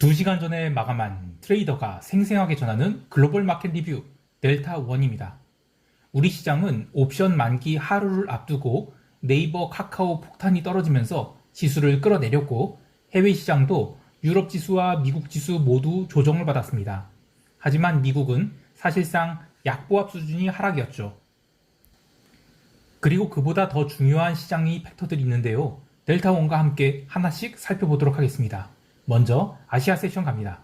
2시간 전에 마감한 트레이더가 생생하게 전하는 글로벌 마켓 리뷰 델타1입니다. 우리 시장은 옵션 만기 하루를 앞두고 네이버 카카오 폭탄이 떨어지면서 지수를 끌어내렸고 해외 시장도 유럽 지수와 미국 지수 모두 조정을 받았습니다. 하지만 미국은 사실상 약보합 수준이 하락이었죠. 그리고 그보다 더 중요한 시장의 팩터들이 있는데요. 델타1과 함께 하나씩 살펴보도록 하겠습니다. 먼저 아시아 세션 갑니다.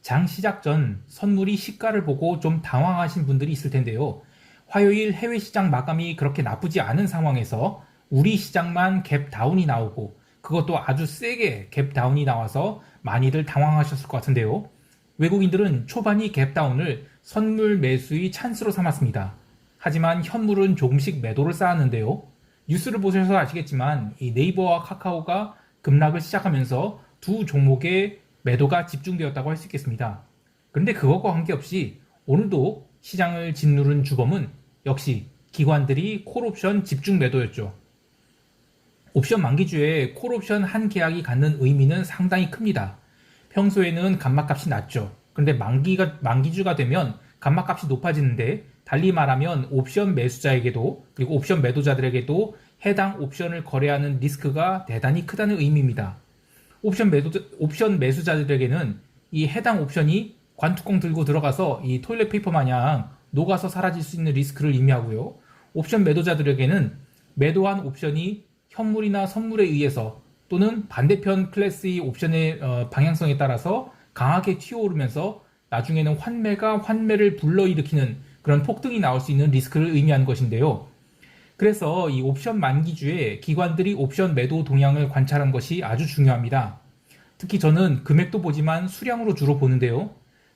장 시작 전 선물이 시가를 보고 좀 당황하신 분들이 있을 텐데요. 화요일 해외 시장 마감이 그렇게 나쁘지 않은 상황에서 우리 시장만 갭 다운이 나오고 그것도 아주 세게 갭 다운이 나와서 많이들 당황하셨을 것 같은데요. 외국인들은 초반이 갭 다운을 선물 매수의 찬스로 삼았습니다. 하지만 현물은 조금씩 매도를 쌓았는데요. 뉴스를 보셔서 아시겠지만 이 네이버와 카카오가 급락을 시작하면서 두 종목의 매도가 집중되었다고 할 수 있겠습니다. 그런데 그것과 관계없이 오늘도 시장을 짓누른 주범은 역시 기관들이 콜옵션 집중 매도였죠. 옵션 만기주에 콜옵션 한 계약이 갖는 의미는 상당히 큽니다. 평소에는 간막값이 낮죠. 그런데 만기주가 되면 간막값이 높아지는데 달리 말하면 옵션 매수자에게도 그리고 옵션 매도자들에게도 해당 옵션을 거래하는 리스크가 대단히 크다는 의미입니다. 옵션 매수자들에게는 이 해당 옵션이 관뚜껑 들고 들어가서 이 토일렛 페이퍼 마냥 녹아서 사라질 수 있는 리스크를 의미하고요. 옵션 매도자들에게는 매도한 옵션이 현물이나 선물에 의해서 또는 반대편 클래스의 옵션의 방향성에 따라서 강하게 튀어오르면서 나중에는 환매가 환매를 불러일으키는 그런 폭등이 나올 수 있는 리스크를 의미하는 것인데요. 그래서 이 옵션 만기주에 기관들이 옵션 매도 동향을 관찰한 것이 아주 중요합니다. 특히 저는 금액도 보지만 수량으로 주로 보는데요.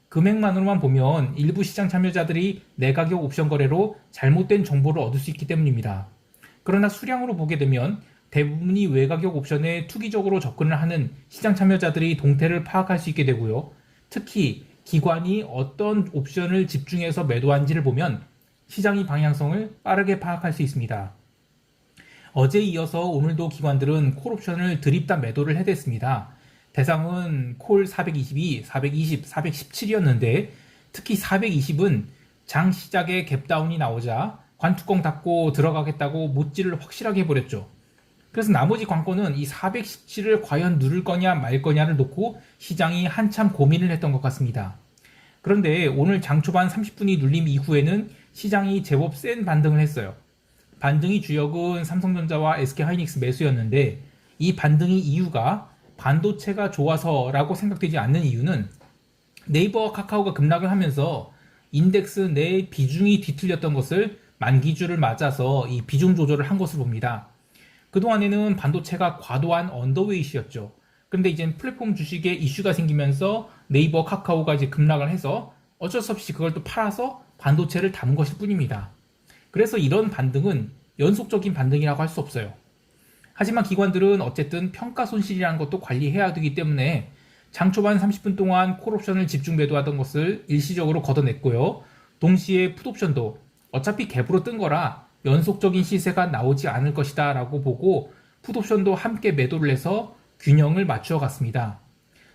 금액만으로만 보면 일부 시장 참여자들이 내가격 옵션 거래로 잘못된 정보를 얻을 수 있기 때문입니다. 그러나 수량으로 보게 되면 대부분이 외가격 옵션에 투기적으로 접근을 하는 시장 참여자들이 동태를 파악할 수 있게 되고요. 특히 기관이 어떤 옵션을 집중해서 매도한지를 보면 시장의 방향성을 빠르게 파악할 수 있습니다. 어제에 이어서 오늘도 기관들은 콜옵션을 드립다 매도를 해댔습니다. 대상은 콜 422, 420, 417이었는데 특히 420은 장 시작에 갭다운이 나오자 관뚜껑 닫고 들어가겠다고 못질을 확실하게 해버렸죠. 그래서 나머지 관건은 이 417을 과연 누를 거냐 말 거냐를 놓고 시장이 한참 고민을 했던 것 같습니다. 그런데 오늘 장 초반 30분이 눌림 이후에는 시장이 제법 센 반등을 했어요. 반등의 주역은 삼성전자와 SK하이닉스 매수였는데 이 반등의 이유가 반도체가 좋아서라고 생각되지 않는 이유는 네이버와 카카오가 급락을 하면서 인덱스 내 비중이 뒤틀렸던 것을 만기주를 맞아서 이 비중 조절을 한 것을 봅니다. 그동안에는 반도체가 과도한 언더웨이트였죠. 그런데 이제 플랫폼 주식에 이슈가 생기면서 네이버, 카카오가 이제 급락을 해서 어쩔 수 없이 그걸 또 팔아서 반도체를 담은 것일 뿐입니다. 그래서 이런 반등은 연속적인 반등이라고 할 수 없어요. 하지만 기관들은 어쨌든 평가 손실이라는 것도 관리해야 되기 때문에 장 초반 30분 동안 콜옵션을 집중 매도하던 것을 일시적으로 걷어냈고요. 동시에 풋옵션도 어차피 갭으로 뜬 거라 연속적인 시세가 나오지 않을 것이다 라고 보고 풋옵션도 함께 매도를 해서 균형을 맞추어 갔습니다.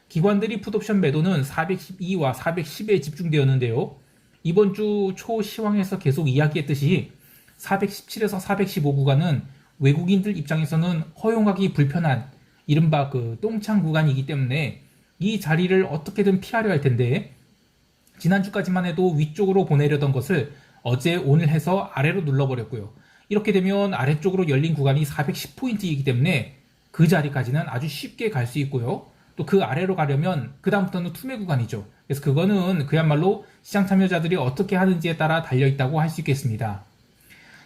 기관들이 풋옵션 매도는 412와 410에 집중되었는데요. 이번 주 초 시황에서 계속 이야기했듯이 417에서 415 구간은 외국인들 입장에서는 허용하기 불편한 이른바 그 똥창 구간이기 때문에 이 자리를 어떻게든 피하려 할 텐데 지난주까지만 해도 위쪽으로 보내려던 것을 어제 오늘 해서 아래로 눌러버렸고요. 이렇게 되면 아래쪽으로 열린 구간이 410포인트이기 때문에 그 자리까지는 아주 쉽게 갈 수 있고요. 또 그 아래로 가려면 그 다음부터는 투매 구간이죠. 그래서 그거는 그야말로 시장 참여자들이 어떻게 하는지에 따라 달려있다고 할 수 있겠습니다.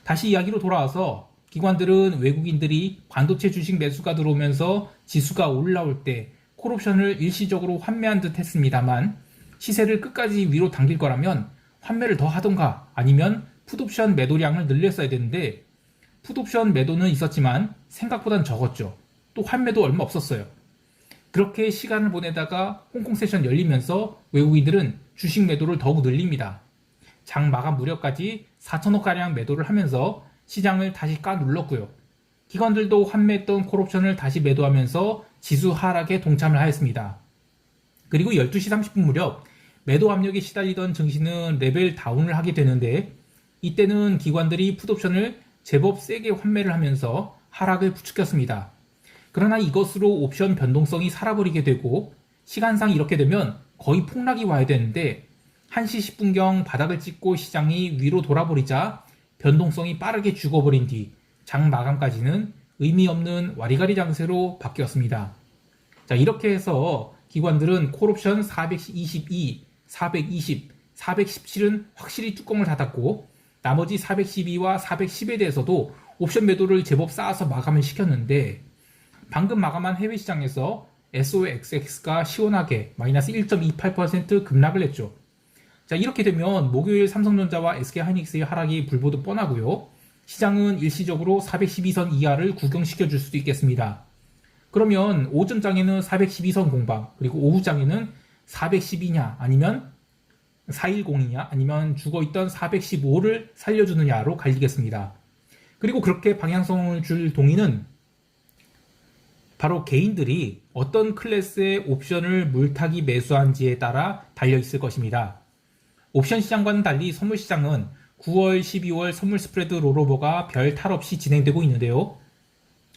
다시 이야기로 돌아와서 기관들은 외국인들이 반도체 주식 매수가 들어오면서 지수가 올라올 때 콜옵션을 일시적으로 환매한 듯 했습니다만 시세를 끝까지 위로 당길 거라면 환매를 더 하던가 아니면 풋옵션 매도량을 늘렸어야 되는데 풋옵션 매도는 있었지만 생각보단 적었죠. 또 환매도 얼마 없었어요. 그렇게 시간을 보내다가 홍콩 세션 열리면서 외국인들은 주식 매도를 더욱 늘립니다. 장 마감 무렵까지 4천억가량 매도를 하면서 시장을 다시 까눌렀고요. 기관들도 환매했던 콜옵션을 다시 매도하면서 지수 하락에 동참을 하였습니다. 그리고 12시 30분 무렵 매도 압력에 시달리던 증시는 레벨 다운을 하게 되는데 이때는 기관들이 풋옵션을 제법 세게 환매를 하면서 하락을 부추겼습니다. 그러나 이것으로 옵션 변동성이 살아버리게 되고 시간상 이렇게 되면 거의 폭락이 와야 되는데 1시 10분경 바닥을 찍고 시장이 위로 돌아버리자 변동성이 빠르게 죽어버린 뒤 장 마감까지는 의미 없는 와리가리 장세로 바뀌었습니다. 자, 이렇게 해서 기관들은 콜옵션 422, 420, 417은 확실히 뚜껑을 닫았고 나머지 412와 410에 대해서도 옵션 매도를 제법 쌓아서 마감을 시켰는데 방금 마감한 해외 시장에서 SOXX가 시원하게 마이너스 1.28% 급락을 했죠. 자, 이렇게 되면 목요일 삼성전자와 SK하이닉스의 하락이 불보듯 뻔하고요. 시장은 일시적으로 412선 이하를 구경시켜 줄 수도 있겠습니다. 그러면 오전장에는 412선 공방, 그리고 오후장에는 412냐 아니면 410이냐 아니면 죽어있던 415를 살려주느냐로 갈리겠습니다. 그리고 그렇게 방향성을 줄 동의는 바로 개인들이 어떤 클래스의 옵션을 물타기 매수한지에 따라 달려있을 것입니다. 옵션 시장과는 달리 선물 시장은 9월, 12월 선물 스프레드 롤오버가 별 탈 없이 진행되고 있는데요.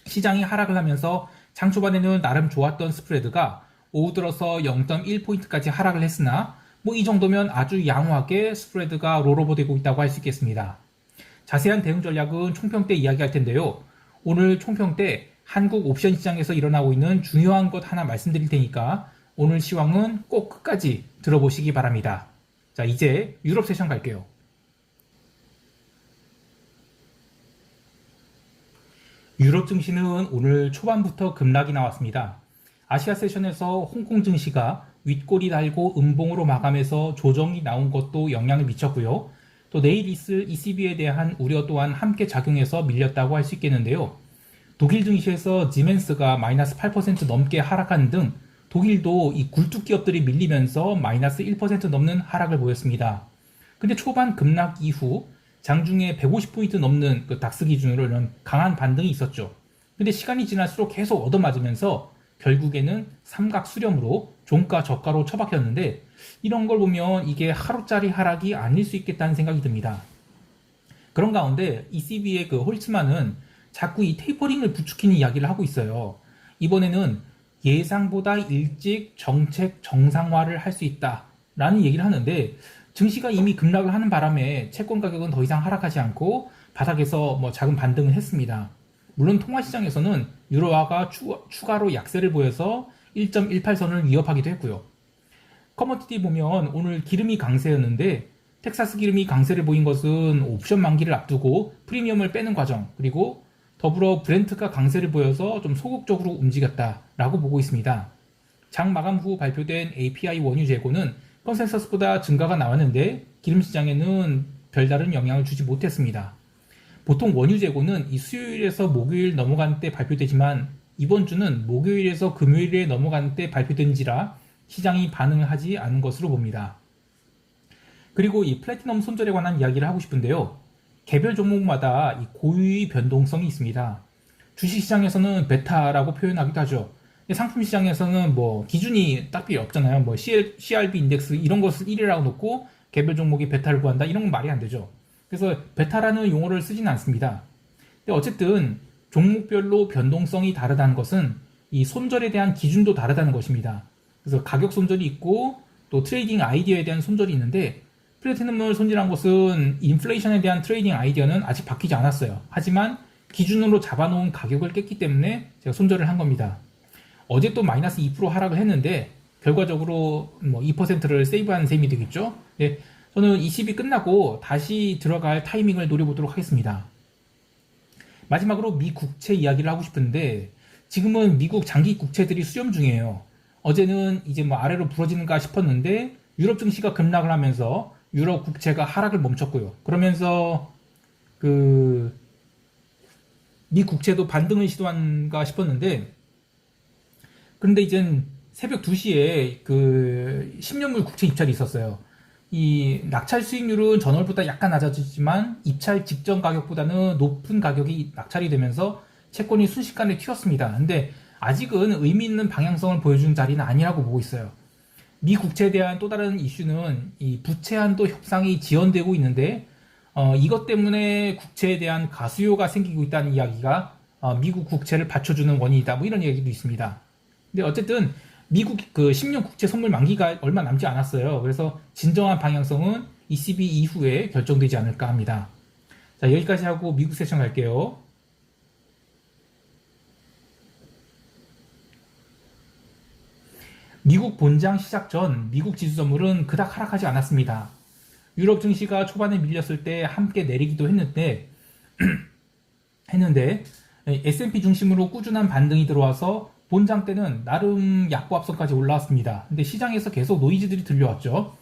시장이 하락을 하면서 장 초반에는 나름 좋았던 스프레드가 오후 들어서 0.1포인트까지 하락을 했으나 뭐 이 정도면 아주 양호하게 스프레드가 롤오버 되고 있다고 할 수 있겠습니다. 자세한 대응 전략은 총평 때 이야기할 텐데요. 오늘 총평 때 한국 옵션 시장에서 일어나고 있는 중요한 것 하나 말씀드릴 테니까 오늘 시황은 꼭 끝까지 들어보시기 바랍니다. 자, 이제 유럽 세션 갈게요. 유럽 증시는 오늘 초반부터 급락이 나왔습니다. 아시아 세션에서 홍콩 증시가 윗골이 달고 음봉으로 마감해서 조정이 나온 것도 영향을 미쳤고요. 또 내일 있을 ECB에 대한 우려 또한 함께 작용해서 밀렸다고 할 수 있겠는데요. 독일 증시에서 지멘스가 마이너스 8% 넘게 하락하는 등 독일도 이 굴뚝 기업들이 밀리면서 마이너스 1% 넘는 하락을 보였습니다. 근데 초반 급락 이후 장중에 150포인트 넘는 그 닥스 기준으로 이런 강한 반등이 있었죠. 근데 시간이 지날수록 계속 얻어맞으면서 결국에는 삼각 수렴으로 종가 저가로 처박혔는데 이런 걸 보면 이게 하루짜리 하락이 아닐 수 있겠다는 생각이 듭니다. 그런 가운데 ECB의 그 홀츠만은 자꾸 이 테이퍼링을 부추기는 이야기를 하고 있어요. 이번에는 예상보다 일찍 정책 정상화를 할 수 있다라는 얘기를 하는데 증시가 이미 급락을 하는 바람에 채권 가격은 더 이상 하락하지 않고 바닥에서 뭐 작은 반등을 했습니다. 물론 통화시장에서는 유로화가 추가로 약세를 보여서 1.18선을 위협하기도 했고요. 커머디티 보면 오늘 기름이 강세였는데 텍사스 기름이 강세를 보인 것은 옵션 만기를 앞두고 프리미엄을 빼는 과정, 그리고 더불어 브렌트가 강세를 보여서 좀 소극적으로 움직였다라고 보고 있습니다. 장 마감 후 발표된 API 원유 재고는 컨센서스보다 증가가 나왔는데 기름 시장에는 별다른 영향을 주지 못했습니다. 보통 원유 재고는 이 수요일에서 목요일 넘어가는 때 발표되지만 이번 주는 목요일에서 금요일에 넘어가는 때 발표된지라 시장이 반응을 하지 않은 것으로 봅니다. 그리고 이 플래티넘 손절에 관한 이야기를 하고 싶은데요. 개별 종목마다 이 고유의 변동성이 있습니다. 주식시장에서는 베타라고 표현하기도 하죠. 상품 시장에서는 뭐 기준이 딱 필요 없잖아요. 뭐 CRB 인덱스 이런 것을 1위라고 놓고 개별 종목이 베타를 구한다 이런 건 말이 안 되죠. 그래서 베타라는 용어를 쓰지는 않습니다. 근데 어쨌든 종목별로 변동성이 다르다는 것은 이 손절에 대한 기준도 다르다는 것입니다. 그래서 가격 손절이 있고 또 트레이딩 아이디어에 대한 손절이 있는데 플래티넘을 손절한 것은 인플레이션에 대한 트레이딩 아이디어는 아직 바뀌지 않았어요. 하지만 기준으로 잡아놓은 가격을 깼기 때문에 제가 손절을 한 겁니다. 어제 또 마이너스 2% 하락을 했는데 결과적으로 뭐 2%를 세이브한 셈이 되겠죠. 네, 저는 20이 끝나고 다시 들어갈 타이밍을 노려보도록 하겠습니다. 마지막으로 미 국채 이야기를 하고 싶은데 지금은 미국 장기 국채들이 수렴 중이에요. 어제는 이제 뭐 아래로 부러지는가 싶었는데 유럽 증시가 급락을 하면서 유럽 국채가 하락을 멈췄고요. 그러면서 그 미 국채도 반등을 시도한가 싶었는데 그런데 이젠 새벽 2시에 그 10년물 국채 입찰이 있었어요. 이 낙찰 수익률은 전월보다 약간 낮아지지만 입찰 직전 가격보다는 높은 가격이 낙찰이 되면서 채권이 순식간에 튀었습니다. 근데 아직은 의미 있는 방향성을 보여준 자리는 아니라고 보고 있어요. 미 국채에 대한 또 다른 이슈는 이 부채 한도 협상이 지연되고 있는데 이것 때문에 국채에 대한 가수요가 생기고 있다는 이야기가 미국 국채를 받쳐주는 원인이다. 뭐 이런 얘기도 있습니다. 근데 어쨌든 미국 그 10년 국채 선물 만기가 얼마 남지 않았어요. 그래서 진정한 방향성은 ECB 이후에 결정되지 않을까 합니다. 자, 여기까지 하고 미국 세션 갈게요. 미국 본장 시작 전 미국 지수 선물은 그닥 하락하지 않았습니다. 유럽 증시가 초반에 밀렸을 때 함께 내리기도 했는데 S&P 중심으로 꾸준한 반등이 들어와서 본장 때는 나름 약보합선까지 올라왔습니다. 근데 시장에서 계속 노이즈들이 들려왔죠.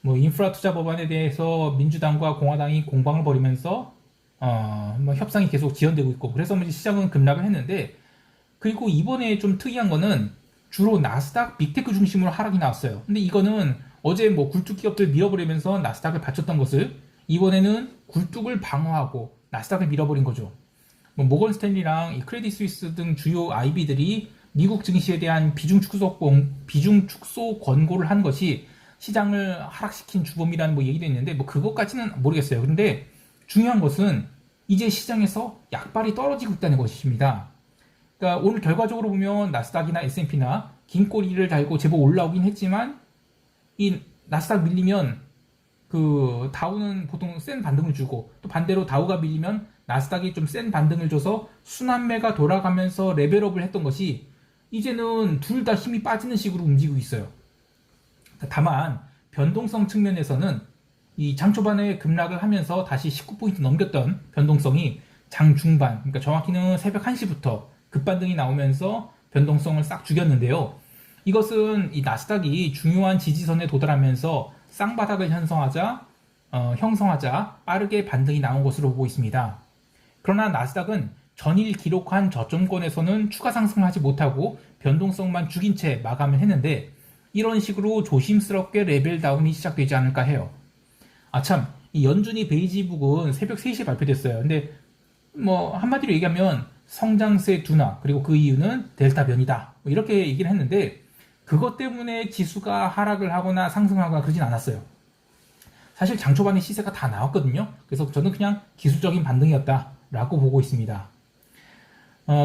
뭐 인프라 투자 법안에 대해서 민주당과 공화당이 공방을 벌이면서 뭐 협상이 계속 지연되고 있고, 그래서 시장은 급락을 했는데, 그리고 이번에 좀 특이한 거는 주로 나스닥 빅테크 중심으로 하락이 나왔어요. 근데 이거는 어제 뭐 굴뚝 기업들 밀어버리면서 나스닥을 받쳤던 것을 이번에는 굴뚝을 방어하고 나스닥을 밀어버린 거죠. 뭐 모건 스탠리랑 이 크레딧 스위스 등 주요 IB들이 미국 증시에 대한 비중 축소 권고를 한 것이 시장을 하락시킨 주범이라는 뭐 얘기도 있는데, 뭐 그것까지는 모르겠어요. 그런데 중요한 것은 이제 시장에서 약발이 떨어지고 있다는 것입니다. 그러니까 오늘 결과적으로 보면 나스닥이나 S&P나 긴 꼬리를 달고 제법 올라오긴 했지만, 이 나스닥 밀리면 그 다우는 보통 센 반등을 주고, 또 반대로 다우가 밀리면 나스닥이 좀 센 반등을 줘서 순환매가 돌아가면서 레벨업을 했던 것이 이제는 둘 다 힘이 빠지는 식으로 움직이고 있어요. 다만 변동성 측면에서는 이 장 초반에 급락을 하면서 다시 19포인트 넘겼던 변동성이 장 중반, 그러니까 정확히는 새벽 1시부터 급반등이 나오면서 변동성을 싹 죽였는데요. 이것은 이 나스닥이 중요한 지지선에 도달하면서 쌍바닥을 형성하자 빠르게 반등이 나온 것으로 보고 있습니다. 그러나 나스닥은 전일 기록한 저점권에서는 추가 상승을 하지 못하고 변동성만 죽인 채 마감을 했는데, 이런 식으로 조심스럽게 레벨 다운이 시작되지 않을까 해요. 참, 이 연준이 베이지북은 새벽 3시에 발표됐어요. 근데 뭐 한마디로 얘기하면 성장세 둔화, 그리고 그 이유는 델타 변이다, 뭐 이렇게 얘기를 했는데, 그것 때문에 지수가 하락을 하거나 상승하거나 그러진 않았어요. 사실 장 초반에 시세가 다 나왔거든요. 그래서 저는 그냥 기술적인 반등이었다라고 보고 있습니다.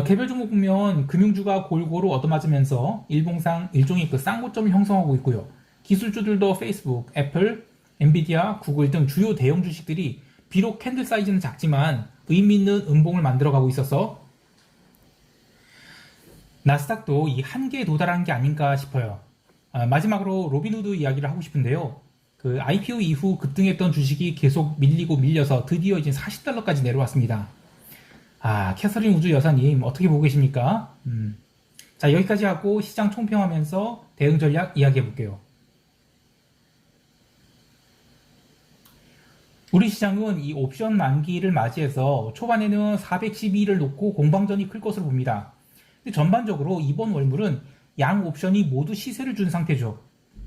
개별 종목 보면 금융주가 골고루 얻어맞으면서 일종의 그 쌍고점을 형성하고 있고요. 기술주들도 페이스북, 애플, 엔비디아, 구글 등 주요 대형 주식들이 비록 캔들 사이즈는 작지만 의미 있는 음봉을 만들어가고 있어서 나스닥도 이 한계에 도달한 게 아닌가 싶어요. 마지막으로 로빈후드 이야기를 하고 싶은데요. 그 IPO 이후 급등했던 주식이 계속 밀려서 드디어 이제 $40까지 내려왔습니다. 캐서린 우주 여사님 어떻게 보고 계십니까? 자, 여기까지 하고 시장 총평하면서 대응 전략 이야기해 볼게요. 우리 시장은 이 옵션 만기를 맞이해서 초반에는 412를 놓고 공방전이 클 것으로 봅니다. 근데 전반적으로 이번 월물은 양 옵션이 모두 시세를 준 상태죠.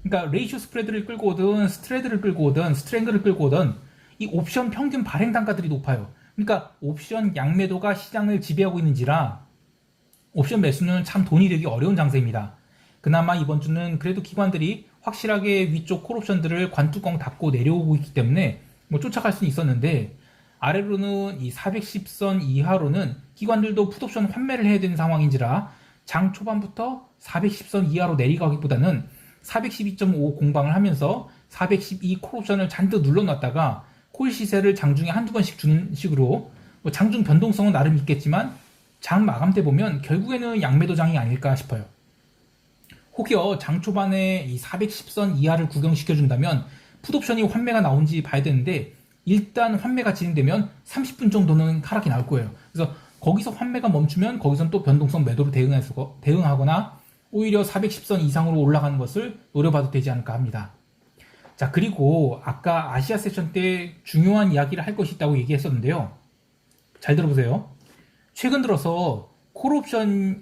그러니까 레이쇼 스프레드를 끌고 오든 스트레드를 끌고 오든 스트랭글을 끌고 오든 이 옵션 평균 발행 단가들이 높아요. 그러니까 옵션 양매도가 시장을 지배하고 있는지라 옵션 매수는 참 돈이 되기 어려운 장세입니다. 그나마 이번 주는 그래도 기관들이 확실하게 위쪽 콜옵션들을 관뚜껑 닫고 내려오고 있기 때문에 뭐 쫓아갈 수는 있었는데, 아래로는 이 410선 이하로는 기관들도 풋옵션 환매를 해야 되는 상황인지라 장 초반부터 410선 이하로 내려가기보다는 412.5 공방을 하면서 412 콜옵션을 잔뜩 눌러놨다가 콜 시세를 장중에 한두 번씩 주는 식으로, 뭐 장중 변동성은 나름 있겠지만 장 마감 때 보면 결국에는 양매도장이 아닐까 싶어요. 혹여 장 초반에 이 410선 이하를 구경시켜준다면 풋옵션이 환매가 나온지 봐야 되는데, 일단 환매가 진행되면 30분 정도는 하락이 나올 거예요. 그래서 거기서 환매가 멈추면 거기선 또 변동성 매도로 대응하거나 오히려 410선 이상으로 올라가는 것을 노려봐도 되지 않을까 합니다. 자, 그리고 아까 아시아 세션 때 중요한 이야기를 할 것이 있다고 얘기했었는데요. 잘 들어보세요. 최근 들어서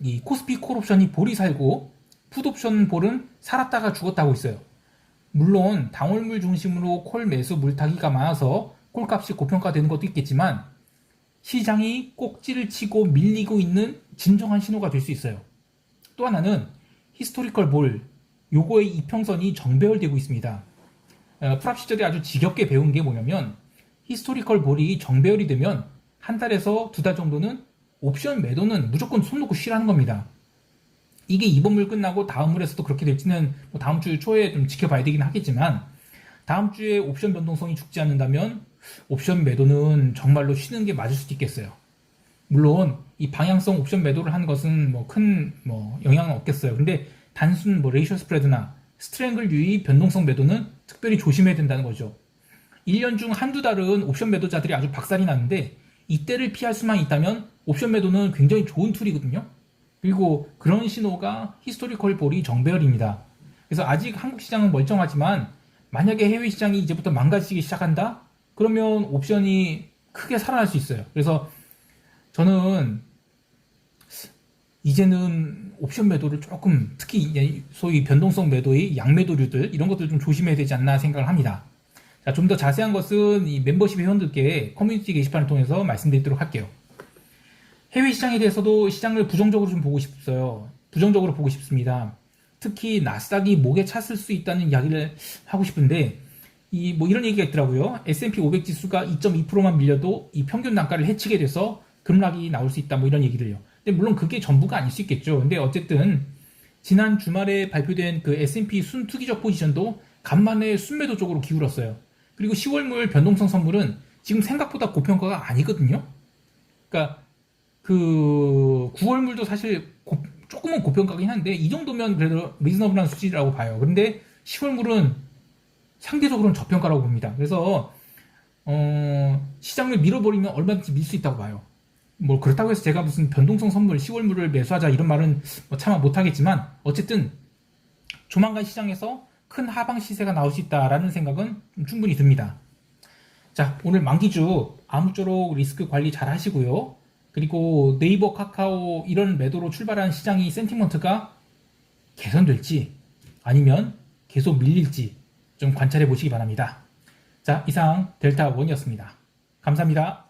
이 코스피 콜옵션이 볼이 살고 풋옵션 볼은 살았다가 죽었다고 있어요. 물론 당월물 중심으로 콜 매수 물타기가 많아서 콜값이 고평가되는 것도 있겠지만 시장이 꼭지를 치고 밀리고 있는 진정한 신호가 될 수 있어요. 또 하나는 히스토리컬 볼, 요거의 이평선이 정배열되고 있습니다. 프랍 시절에 아주 지겹게 배운 게 뭐냐면 히스토리컬 볼이 정배열이 되면 한 달에서 두 달 정도는 옵션 매도는 무조건 손 놓고 쉬라는 겁니다. 이게 이번 물 끝나고 다음 물에서도 그렇게 될지는 뭐 다음 주 초에 좀 지켜봐야 되긴 하겠지만, 다음 주에 옵션 변동성이 죽지 않는다면 옵션 매도는 정말로 쉬는 게 맞을 수도 있겠어요. 물론 이 방향성 옵션 매도를 하는 것은 뭐 큰 영향은 없겠어요. 근데 단순 레이셔 스프레드나 스트랭글 유의 변동성 매도는 특별히 조심해야 된다는 거죠. 1년 중 한두 달은 옵션 매도자들이 아주 박살이 나는데 이때를 피할 수만 있다면 옵션 매도는 굉장히 좋은 툴이거든요. 그리고 그런 신호가 히스토리컬 볼이 정배열입니다. 그래서 아직 한국 시장은 멀쩡하지만 만약에 해외 시장이 이제부터 망가지기 시작한다? 그러면 옵션이 크게 살아날 수 있어요. 그래서 저는 이제는 옵션 매도를 조금, 특히 소위 변동성 매도의 양매도류들 이런 것들 좀 조심해야 되지 않나 생각을 합니다. 자, 좀 더 자세한 것은 이 멤버십 회원들께 커뮤니티 게시판을 통해서 말씀드리도록 할게요. 해외 시장에 대해서도 시장을 부정적으로 좀 보고 싶어요. 부정적으로 보고 싶습니다. 특히 나스닥이 목에 찼을 수 있다는 이야기를 하고 싶은데, 이런 얘기가 있더라고요. S&P 500 지수가 2.2%만 밀려도 이 평균 단가를 해치게 돼서 급락이 나올 수 있다, 이런 얘기를요. 근데 물론 그게 전부가 아닐 수 있겠죠. 근데 어쨌든 지난 주말에 발표된 그 S&P 순투기적 포지션도 간만에 순매도 쪽으로 기울었어요. 그리고 10월물 변동성 선물은 지금 생각보다 고평가가 아니거든요. 그러니까 그 9월물도 사실 조금은 고평가긴 한데 이 정도면 그래도 리즈너블한 수치라고 봐요. 그런데 10월물은 상대적으로는 저평가라고 봅니다. 그래서 시장을 밀어버리면 얼마든지 밀 수 있다고 봐요. 뭐 그렇다고 해서 제가 무슨 변동성 선물 10월물을 매수하자 이런 말은 차마 못하겠지만, 어쨌든 조만간 시장에서 큰 하방 시세가 나올 수 있다라는 생각은 충분히 듭니다. 자, 오늘 만기주 아무쪼록 리스크 관리 잘 하시고요. 그리고 네이버, 카카오 이런 매도로 출발한 시장이 센티먼트가 개선될지 아니면 계속 밀릴지 좀 관찰해 보시기 바랍니다. 자, 이상 델타원이었습니다. 감사합니다.